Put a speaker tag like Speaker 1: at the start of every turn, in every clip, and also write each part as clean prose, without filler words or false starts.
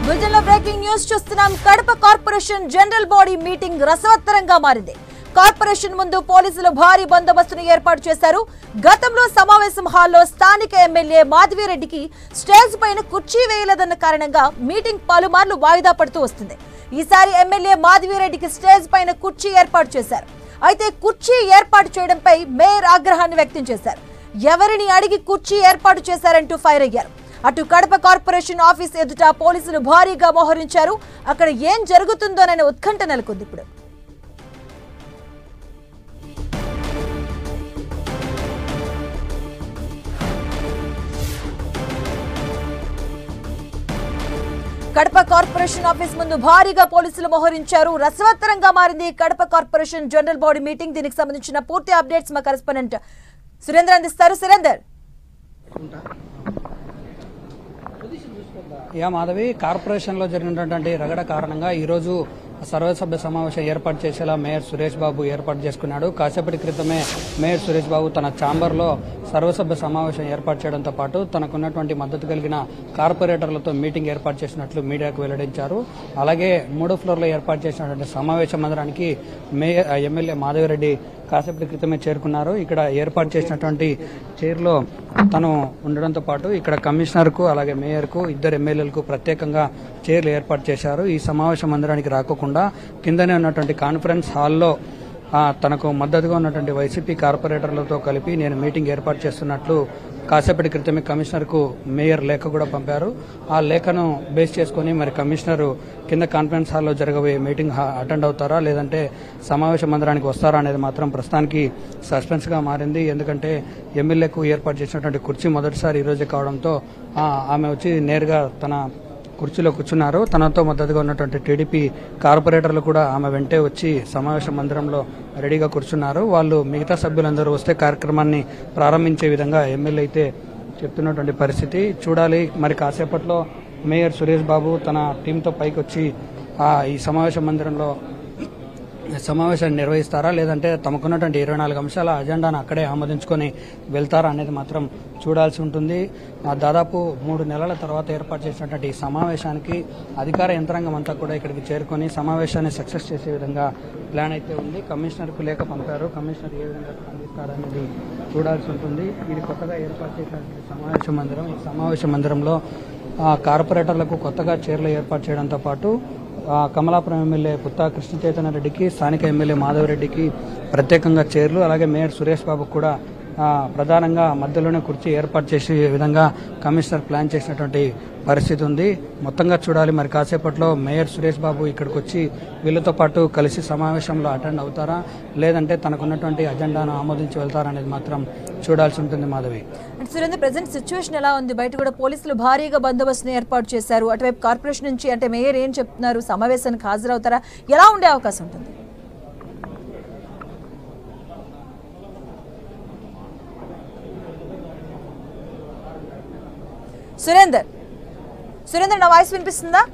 Speaker 1: బులెటిన్లో breaking news చూస్తున్నాం. Kadapa corporation general body meeting రసవత్తరంగా మారింది. కార్పొరేషన్ ముందు పోలీసులు భారీ బందోబస్తును ఏర్పాటు చేశారు. గతంలో సమావేశం హాల్లో స్థానిక ఎమ్మెల్యే మాధవిరెడ్డికి స్టేజ్ పైన కుర్చీ వేయలేదన్న కారణంగా మీటింగ్ పలుమార్లు వాయిదా పడుతూ వస్తుంది. ఈసారి ఎమ్మెల్యే మాధవిరెడ్డికి స్టేజ్ పైన కుర్చీ ఏర్పాటు చేశారు. అయితే కుర్చీ ఏర్పాటు చేయడంపై మేయర్ ఆగ్రహాన్ని వ్యక్తం చేశారు. ఎవరిని అడిగి కుర్చీ ఏర్పాటు చేశారంటూ ఫైర్ అయ్యారు. అటు కడప కార్పొరేషన్ ఆఫీస్ ఎదుట పోలీసులు భారీగా మోహరించారు. అక్కడ ఏం జరుగుతుందోననే ఉత్కంఠ నెలకొంది. ఇప్పుడు కడప కార్పొరేషన్ ఆఫీస్ ముందు భారీగా పోలీసులు మోహరించారు. రసవత్తరంగా మారింది Kadapa corporation general body meeting. దీనికి సంబంధించిన పూర్తి అప్డేట్స్ మా కరెస్పాండెంట్ సురేందర్ అందిస్తారు. సురేందర్,
Speaker 2: మాధవి, కార్పొరేషన్లో జరిగినటువంటి రగడ కారణంగా ఈరోజు సర్వసభ్య సమావేశం ఏర్పాటు చేసేలా మేయర్ సురేష్ బాబు ఏర్పాటు చేసుకున్నాడు. కాసేపటి క్రితమే మేయర్ సురేష్ బాబు తన ఛాంబర్లో సర్వసభ్య సమావేశం ఏర్పాటు చేయడంతో పాటు తనకున్నటువంటి మద్దతు కలిగిన కార్పొరేటర్లతో మీటింగ్ ఏర్పాటు చేసినట్లు మీడియాకు వెల్లడించారు. అలాగే 3వ ఫ్లోర్లో ఏర్పాటు చేసినటువంటి సమావేశ మందిరానికి ఎమ్మెల్యే మాధవిరెడ్డి కాసేపటి క్రితమే చేరుకున్నారు. ఇక్కడ ఏర్పాటు చేసినటువంటి చైర్లో తను ఉండడంతో పాటు ఇక్కడ కమిషనర్కు అలాగే మేయర్కు ఇద్దరు ఎమ్మెల్యేలకు ప్రత్యేకంగా చైర్లు ఏర్పాటు చేశారు. ఈ సమావేశ మందిరానికి రాకోకుండా కిందనే ఉన్నటువంటి కాన్ఫరెన్స్ హాల్లో తనకు మద్దతుగా ఉన్నటువంటి వైసీపీ కార్పొరేటర్లతో కలిపి నేను మీటింగ్ ఏర్పాటు చేస్తున్నట్లు కాసేపటి క్రితమే కమిషనర్కు మేయర్ లేఖ కూడా పంపారు. ఆ లేఖను బేస్ చేసుకుని మరి కమిషనర్ కింద కాన్ఫరెన్స్ హాల్లో జరగబోయే మీటింగ్ అటెండ్ అవుతారా లేదంటే సమావేశ మందిరానికి వస్తారా అనేది మాత్రం ప్రస్తుతానికి సస్పెన్స్గా మారింది. ఎందుకంటే ఎమ్మెల్యేకు ఏర్పాటు చేసినటువంటి కుర్చీ మొదటిసారి ఈరోజే కావడంతో ఆమె వచ్చి నేరుగా తన కుర్చీలో కూర్చున్నారు. తనతో మద్దతుగా ఉన్నటువంటి టీడీపీ కార్పొరేటర్లు కూడా ఆమె వెంటే వచ్చి సమావేశ మందిరంలో రెడీగా కూర్చున్నారు. వాళ్ళు మిగతా సభ్యులందరూ వస్తే కార్యక్రమాన్ని ప్రారంభించే విధంగా ఎమ్మెల్యే అయితే చెప్తున్నటువంటి పరిస్థితి చూడాలి. మరి కాసేపట్లో మేయర్ సురేష్ బాబు తన టీంతో పైకి వచ్చి ఈ సమావేశ మందిరంలో సమావేశాన్ని నిర్వహిస్తారా లేదంటే తమకున్నటువంటి 24 అంశాల అజెండాను అక్కడే ఆమోదించుకొని వెళ్తారా అనేది మాత్రం చూడాల్సి ఉంటుంది. దాదాపు 3 నెలల తర్వాత ఏర్పాటు చేసినటువంటి ఈ సమావేశానికి అధికార యంత్రాంగం అంతా కూడా ఇక్కడికి చేరుకొని సమావేశాన్ని సక్సెస్ చేసే విధంగా ప్లాన్ అయితే ఉంది. కమిషనర్కు లేఖ పంపారు. కమిషనర్ ఏ విధంగా స్పందిస్తారనేది చూడాల్సి ఉంటుంది. ఇది కొత్తగా ఏర్పాటు చేసినటువంటి సమావేశ మందిరం. ఈ సమావేశ మందిరంలో కార్పొరేటర్లకు కొత్తగా చైర్లు ఏర్పాటు చేయడంతో పాటు కమలాపురం ఎమ్మెల్యే పుత్తా కృష్ణ చైతన్య రెడ్డికి స్థానిక ఎమ్మెల్యే మాధవిరెడ్డికి ప్రత్యేకంగా చైర్లు అలాగే మేయర్ సురేష్ బాబుకు కూడా ప్రధానంగా మధ్యలోనే కుర్చీ ఏర్పాటు చేసే విధంగా కమిషనర్ ప్లాన్ చేసినటువంటి పరిస్థితి ఉంది. మొత్తంగా చూడాలి మరి కాసేపట్లో మేయర్ సురేష్ బాబు ఇక్కడికి వచ్చి వీళ్ళతో పాటు కలిసి సమావేశంలో అటెండ్ అవుతారా లేదంటే తనకున్నటువంటి అజెండాను ఆమోదించి వెళ్తారా అనేది మాత్రం చూడాల్సి ఉంటుంది. మాధవి,
Speaker 1: సురేంద్ర, ప్రెజెంట్ సిచ్యువేషన్ ఎలా ఉంది? బయట కూడా పోలీసులు భారీగా బందోబస్తును ఏర్పాటు చేశారు. అటువైపు కార్పొరేషన్ నుంచి అంటే మేయర్ ఏం చెప్తున్నారు? సమావేశానికి హాజరవుతారా? ఎలా ఉండే అవకాశం ఉంటుంది? సురేందర్, నా వాయిస్ వినిపిస్తుందా?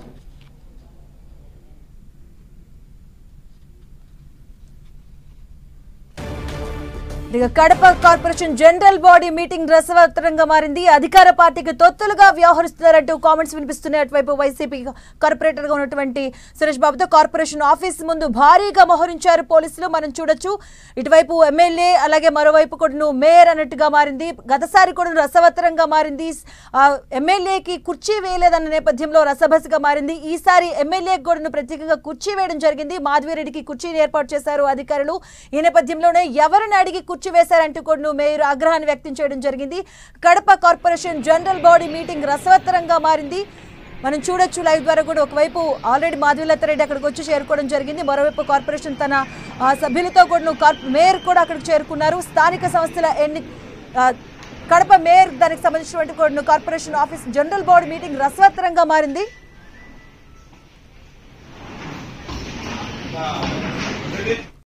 Speaker 1: Kadapa corporation general body meeting రసవత్తరంగా మారింది. అధికార పార్టీకి తొత్తులుగా వ్యవహరిస్తున్నారంటూ కామెంట్స్ వినిపిస్తున్నాయి. అటువైపు వైసీపీ కార్పొరేటర్ గా ఉన్నటువంటి సురేష్ బాబుతో కార్పొరేషన్ ఆఫీస్ ముందు భారీగా మోహరించారు పోలీసులు. మనం చూడొచ్చు. ఇటువైపు ఎమ్మెల్యే అలాగే మరోవైపు కూడా మేయర్ అన్నట్టుగా మారింది. గతసారి కూడా రసవత్తరంగా మారింది. ఎమ్మెల్యేకి కుర్చీ వేయలేదన్న నేపథ్యంలో రసభసగా మారింది. ఈసారి ఎమ్మెల్యే కూడా ప్రత్యేకంగా కుర్చీ వేయడం జరిగింది. మాధవిరెడ్డికి కుర్చీని ఏర్పాటు చేశారు అధికారులు. ఈ నేపథ్యంలోనే ఎవరిని అడిగి కుర్చీ వేశారంటూ కూడా మేయర్ ఆగ్రహాన్ని వ్యక్తం చేయడం జరిగింది. Kadapa corporation general body meeting రసవత్తరంగా మారింది. మనం చూడొచ్చు లైవ్ ద్వారా కూడా. ఒకవైపు ఆల్రెడీ మాధవిలతారెడ్డి అక్కడికి వచ్చి చేరుకోవడం జరిగింది. మరోవైపు కార్పొరేషన్ తన సభ్యులతో కూడా మేయర్ కూడా అక్కడికి చేరుకున్నారు. స్థానిక సంస్థల కడప మేయర్ దానికి సంబంధించినటువంటి corporation office general body meeting రసవత్తరంగా మారింది.